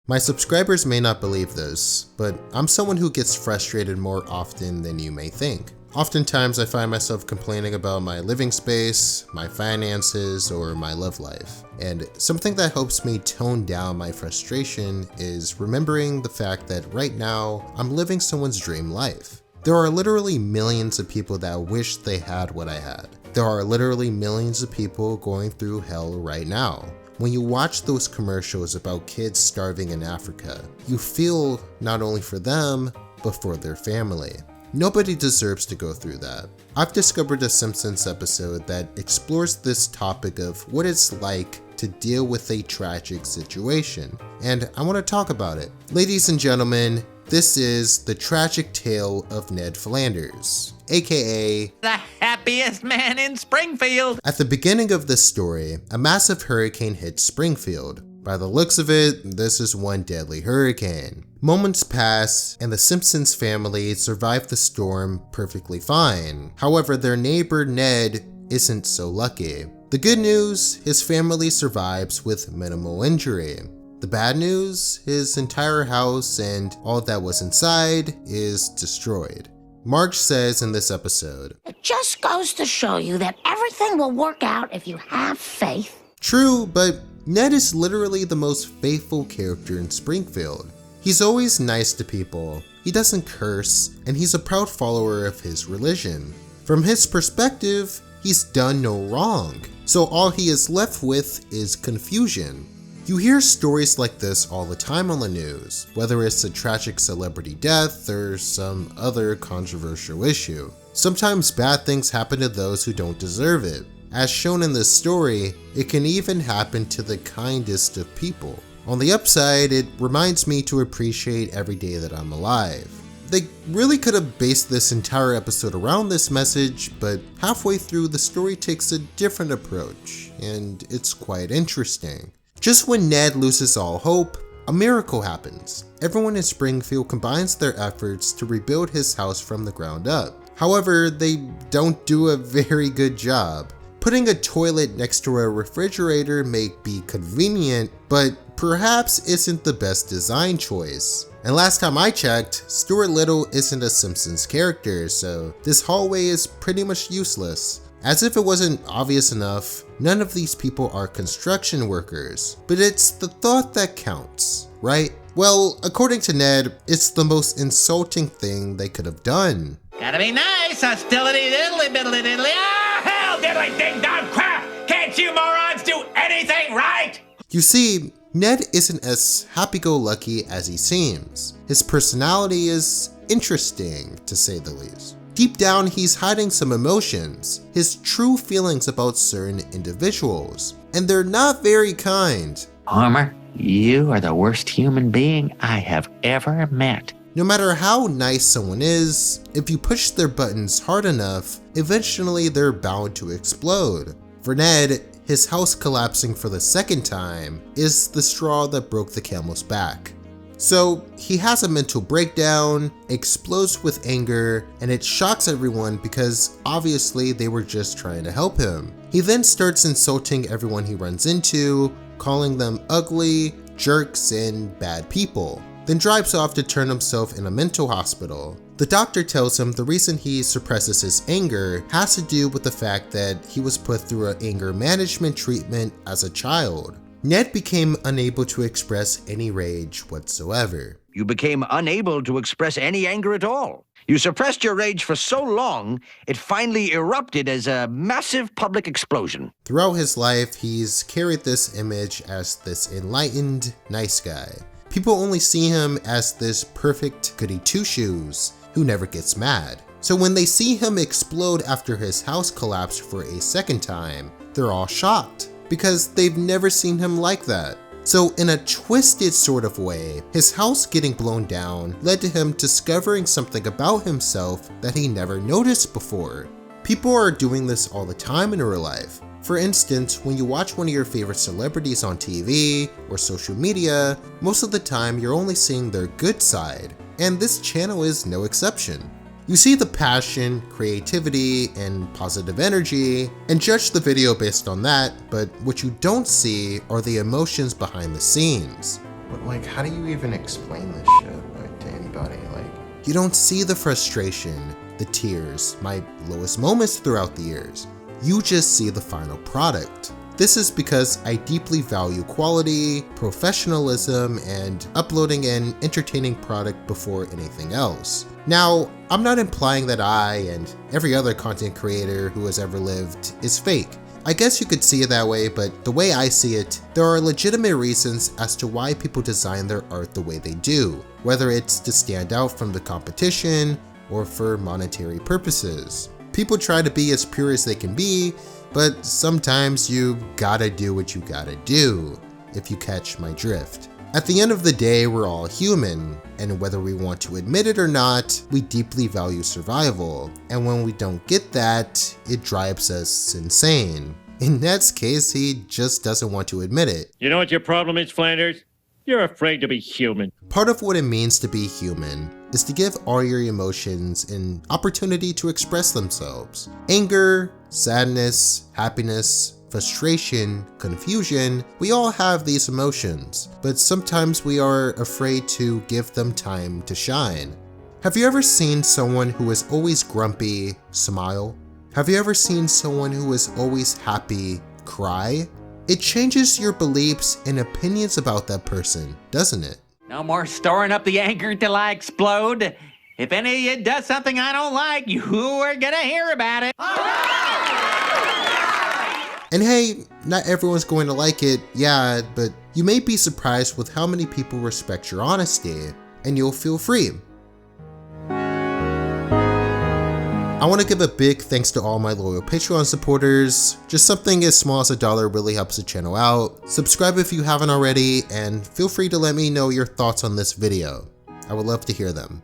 My subscribers may not believe this, but I'm someone who gets frustrated more often than you may think. Oftentimes I find myself complaining about my living space, my finances, or my love life. And something that helps me tone down my frustration is remembering the fact that right now I'm living someone's dream life. There are literally millions of people that wish they had what I had. There are literally millions of people going through hell right now. When you watch those commercials about kids starving in Africa, you feel not only for them, but for their family. Nobody deserves to go through that. I've discovered a Simpsons episode that explores this topic of what it's like to deal with a tragic situation, and I want to talk about it. Ladies and gentlemen, this is the tragic tale of Ned Flanders, aka the happiest man in Springfield. At the beginning of this story, a massive hurricane hit Springfield. By the looks of it, this is one deadly hurricane. Moments pass, and the Simpsons family survived the storm perfectly fine. However, their neighbor Ned isn't so lucky. The good news, his family survives with minimal injury. The bad news, his entire house and all that was inside is destroyed. Marge says in this episode, "It just goes to show you that everything will work out if you have faith." True, but Ned is literally the most faithful character in Springfield. He's always nice to people, he doesn't curse, and he's a proud follower of his religion. From his perspective, he's done no wrong, so all he is left with is confusion. You hear stories like this all the time on the news, whether it's a tragic celebrity death or some other controversial issue. Sometimes bad things happen to those who don't deserve it. As shown in this story, it can even happen to the kindest of people. On the upside, it reminds me to appreciate every day that I'm alive. They really could have based this entire episode around this message, but halfway through the story takes a different approach, and it's quite interesting. Just when Ned loses all hope, a miracle happens. Everyone in Springfield combines their efforts to rebuild his house from the ground up. However, they don't do a very good job. Putting a toilet next to a refrigerator may be convenient, but perhaps isn't the best design choice. And last time I checked, Stuart Little isn't a Simpsons character, so this hallway is pretty much useless. As if it wasn't obvious enough, none of these people are construction workers, but it's the thought that counts, right? Well, according to Ned, it's the most insulting thing they could have done. Gotta be nice, hostility, diddly biddly diddly. Ah, hell, diddly ding dong crap! Can't you morons do anything right? You see, Ned isn't as happy-go-lucky as he seems. His personality is interesting, to say the least. Deep down, he's hiding some emotions, his true feelings about certain individuals, and they're not very kind. Homer, you are the worst human being I have ever met. No matter how nice someone is, if you push their buttons hard enough, eventually they're bound to explode. For Ned, his house collapsing for the second time is the straw that broke the camel's back. So he has a mental breakdown, explodes with anger, and it shocks everyone because obviously they were just trying to help him. He then starts insulting everyone he runs into, calling them ugly, jerks, and bad people, then drives off to turn himself in a mental hospital. The doctor tells him the reason he suppresses his anger has to do with the fact that he was put through an anger management treatment as a child. Ned became unable to express any rage whatsoever. You became unable to express any anger at all. You suppressed your rage for so long, it finally erupted as a massive public explosion. Throughout his life, he's carried this image as this enlightened, nice guy. People only see him as this perfect goody two-shoes who never gets mad. So when they see him explode after his house collapsed for a second time, they're all shocked, because they've never seen him like that. So in a twisted sort of way, his house getting blown down led to him discovering something about himself that he never noticed before. People are doing this all the time in real life. For instance, when you watch one of your favorite celebrities on TV or social media, most of the time you're only seeing their good side, and this channel is no exception. You see the passion, creativity, and positive energy, and judge the video based on that, but what you don't see are the emotions behind the scenes. But like, how do you even explain this shit like, to anybody? Like, you don't see the frustration, the tears, my lowest moments throughout the years. You just see the final product. This is because I deeply value quality, professionalism, and uploading an entertaining product before anything else. Now, I'm not implying that I and every other content creator who has ever lived is fake. I guess you could see it that way, but the way I see it, there are legitimate reasons as to why people design their art the way they do, whether it's to stand out from the competition or for monetary purposes. People try to be as pure as they can be, but sometimes you gotta do what you gotta do, if you catch my drift. At the end of the day, we're all human, and whether we want to admit it or not, we deeply value survival, and when we don't get that, it drives us insane. In Ned's case, he just doesn't want to admit it. You know what your problem is, Flanders? You're afraid to be human. Part of what it means to be human is to give all your emotions an opportunity to express themselves. Anger, sadness, happiness, frustration, confusion, we all have these emotions, but sometimes we are afraid to give them time to shine. Have you ever seen someone who is always grumpy smile? Have you ever seen someone who is always happy cry? It changes your beliefs and opinions about that person, doesn't it? No more storing up the anger till I explode. If any of you does something I don't like, you are gonna hear about it. And hey, not everyone's going to like it, yeah, but you may be surprised with how many people respect your honesty, and you'll feel free. I want to give a big thanks to all my loyal Patreon supporters. Just something as small as $1 really helps the channel out. Subscribe if you haven't already, and feel free to let me know your thoughts on this video. I would love to hear them.